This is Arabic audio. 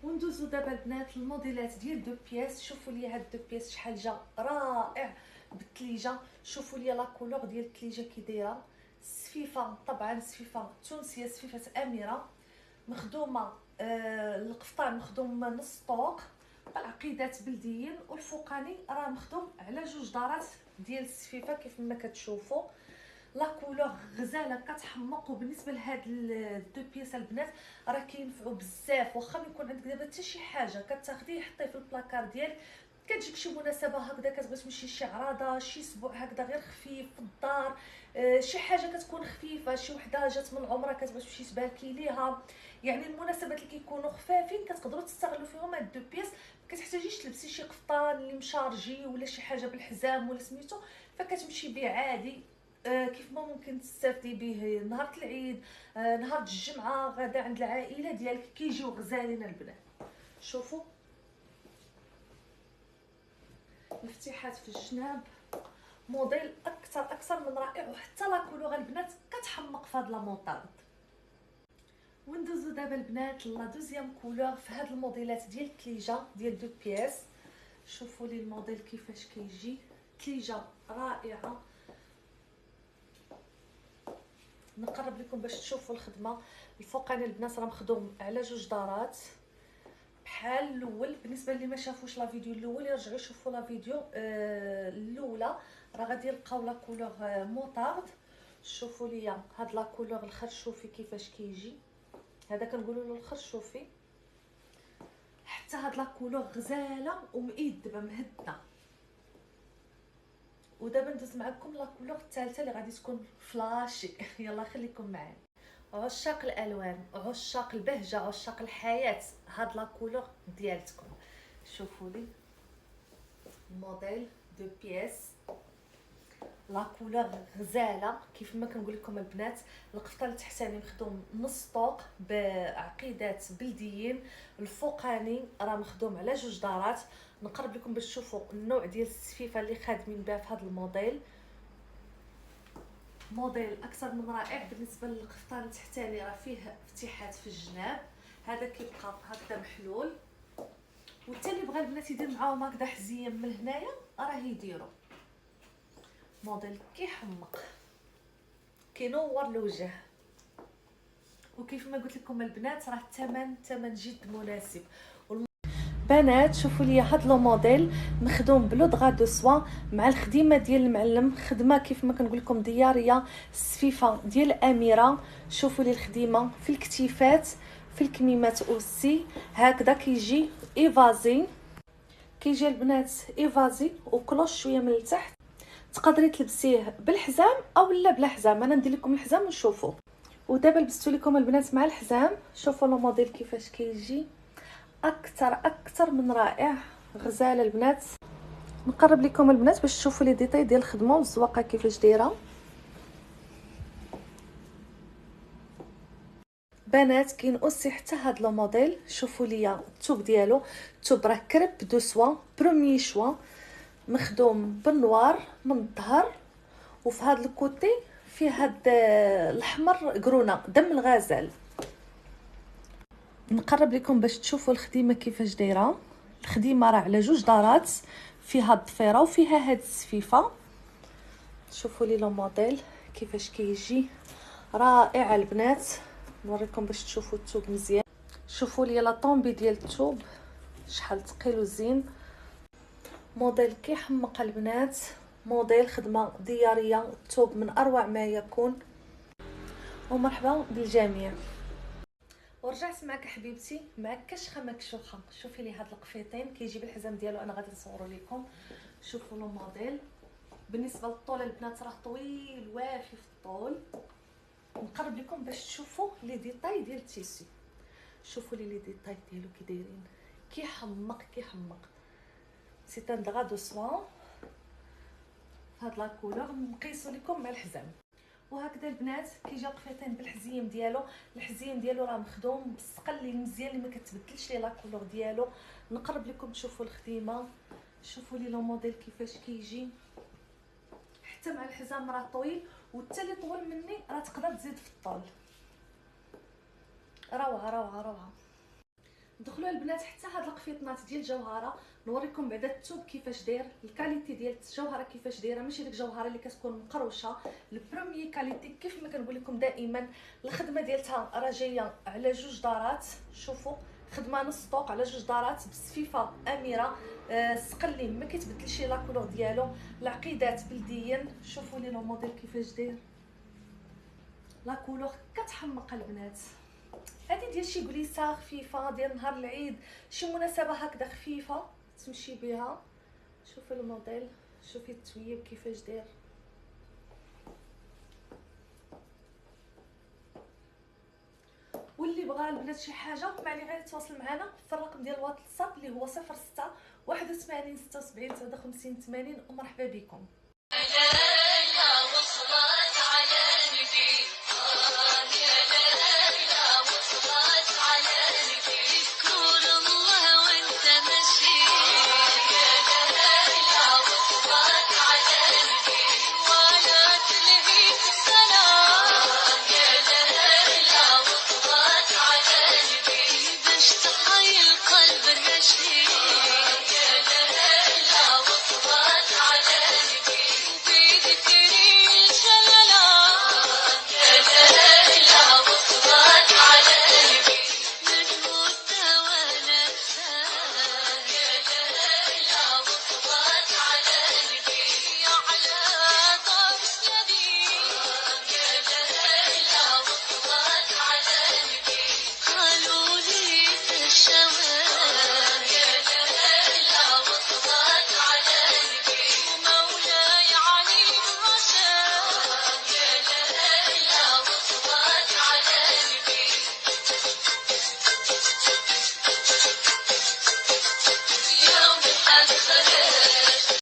وندوزو دابا البنات الموديلات ديال دو بياس. شوفوا لي هاد دو بياس شحال جا رائع بالثليجه. شوفوا لي لا كولور ديال الثليجه كي دايره. السفيفه طبعا سفيفه تونسيه، سفيفه اميره مخدومه. القفطان مخدوم نص طوق بالعقيدات بلديين، والفوقاني راه مخدوم على جوج دارات ديال السفيفه كيف ما كتشوفوا. لا كولور غزاله كتحمق. وبالنسبه لهاد الدو بياس البنات راه كينفعوا بزاف. واخا ما يكون عندك دابا حتى شي حاجه كتاخديه حطيه في البلاكار ديالك، كتجيك شي مناسبه هكذا كتبغي تمشي شي عراضه شي اسبوع هكذا غير خفيف في الدار، شي حاجه كتكون خفيفه، شي وحده جات من العمره كتبغي تمشي تباركي ليها. يعني المناسبات اللي كيكونوا خفافين كتقدروا تستغلوا فيهم هاد دو بياس. ما كتحتاجيش تلبسي شي قفطان اللي مشارجي ولا شي حاجه بالحزام ولا سميتو، فكتمشي بيه عادي. كيف ما ممكن تستافدي به نهار العيد، نهار الجمعه غدا عند العائله ديالك كيجيو غزالين البنات. شوفوا مفتيحات في الجناب، موديل اكثر من رائع. وحتى لا كولور البنات كتحمق في هاد لا موطارد. وندوزو دابا البنات لا دوزيام كولور في هاد الموديلات ديال الثليجه ديال دو بياس. شوفوا لي الموديل كيفاش كيجي، ثليجه رائعه. نقرب لكم باش تشوفوا الخدمه. الفوقاني البنات راه مخدوم على جوج دارات بحال الاول. بالنسبه اللي ما شافوش لا فيديو الاول يرجعوا يشوفوا لا فيديو الاولى، راه غادي يلقاو لا كولور موطارد. شوفوا ليا هاد لا كولور الخرشوفي كيفاش كيجي، هذا كنقولوا له الخرشوفي. حتى هاد لا كولور غزاله ومئيدبه مهدنه. ودابا ندوز معكم لا كولور الثالثه اللي غادي تكون فلاشي. يلا خليكم معايا. عشاق الالوان، عشاق البهجه، عشاق الحياه، هاد لا كولور ديالتكم. شوفوا لي موديل دو بياس، لا كولور غزاله كيف ما كنقول لكم البنات. القفطان التحتاني مخدوم نص طوق بعقيدات بلديين، الفوقاني راه مخدوم على جوج دارات. نقرب لكم باش تشوفوا النوع ديال السفيفه اللي خادمين بها في هذا الموديل. موديل اكثر من رائع. بالنسبه للقفطان التحتاني راه فيه افتتاحات في الجناب، هذا كيبقى هكذا محلول. وحتى اللي بغى البنات يدير معاهم هكذا حزيم من هنايا راه يديروا. موديل كيحمق كينور الوجه. وكيف ما قلت لكم البنات راه الثمن جد مناسب. بنات شوفوا لي هاد لو موديل مخدوم بلو دغا دو سوا مع الخديمه ديال المعلم، خدمه كيف ما كنقول لكم دياريه، السفيفه ديال اميره. شوفوا لي الخديمه في الكتيفات في الكميمات اوسي هكذا كيجي ايفازي. كيجي البنات ايفازي وكلوش شويه من التحت. تقدري تلبسيه بالحزام او لا بلا حزام. انا ندير لكم الحزام ونشوفوا. ودابا لبستو لكم البنات مع الحزام. شوفوا لو موديل كيفاش كيجي، اكثر من رائع. غزاله البنات. نقرب لكم البنات باش تشوفوا لي ديتاي ديال الخدمه والزواقه كيفاش دايره. بنات كاين اوسي حتى هاد لو موديل. شوفوا لي الثوب ديالو، الثوب راه كريب دو سوا بروميي شوا، مخدوم بالنوار من الظهر. وفي هاد الكوتي فيه هاد الاحمر قرونه دم الغزال. نقرب لكم باش تشوفوا الخديمه كيفاش دايره. الخديمه راه على جوج دارات، فيها الضفيره وفيها هاد السفيفه. شوفوا لي لو موديل كيفاش كيجي رائع البنات. نوريكم باش تشوفوا الثوب مزيان. شوفوا لي لا طومبي ديال الثوب شحال ثقيل وزين. موديل كيحمق البنات، موديل خدمه دياريه، الثوب من اروع ما يكون. ومرحبا بالجميع. ورجعت معك حبيبتي مع كشخه مكشوخه. شوفي لي هاد القفيطين كيجي بالحزام ديالو، انا غادي نصورو لكم. شوفوا لو موديل. بالنسبه للطول البنات راه طويل وافي في الطول. نقرب لكم باش تشوفوا لي ديتاي ديال التيسي. شوفوا لي ديتاي ديالو كي دايرين، كيحمق. سي ان دغا دو سوا هاد لا كولور. نقيسو لكم مع الحزام. وهكذا البنات كيجي القفيطين بالحزيم ديالو. الحزيم ديالو راه مخدوم بالسقل اللي مزيان اللي ما كتبدلش ليه لا كولور ديالو. نقرب لكم تشوفوا الخديمه. شوفوا لي لو موديل كيفاش كيجي. حتى مع الحزام راه طويل، وحتى اللي طول مني راه تقدر تزيد في الطول. روعه. دخلوا البنات حتى هاد القفيطنات ديال الجوهره، نوريكم بعدا الثوب كيفاش داير، الكاليتي ديال الجوهره كيفاش دايره، ماشي ديك الجوهره اللي كتكون مقروشه. البروميي كاليتي كيف ما كنقول لكم دائما، الخدمه ديالتها راه جايه على جوج دارات. شوفوا خدمه نص طوق على جوج دارات بصفيفه اميره. السقلي ما كيتبدلش لا كولور ديالو، العقيدات بلديا. شوفوا لي لو موديل كيفاش داير، لا كولور كتحمق البنات. هذه ديال شي كليسه خفيفه ديال نهار العيد، شي مناسبه هكذا خفيفه تمشي بها. شوفي الموديل، شوفي التويب كيفاش داير. واللي بغى البنات شي حاجه ما عليه غير يتواصل معنا في الرقم ديال الواتساب اللي هو 06 81 76 59 80. ومرحبا بكم.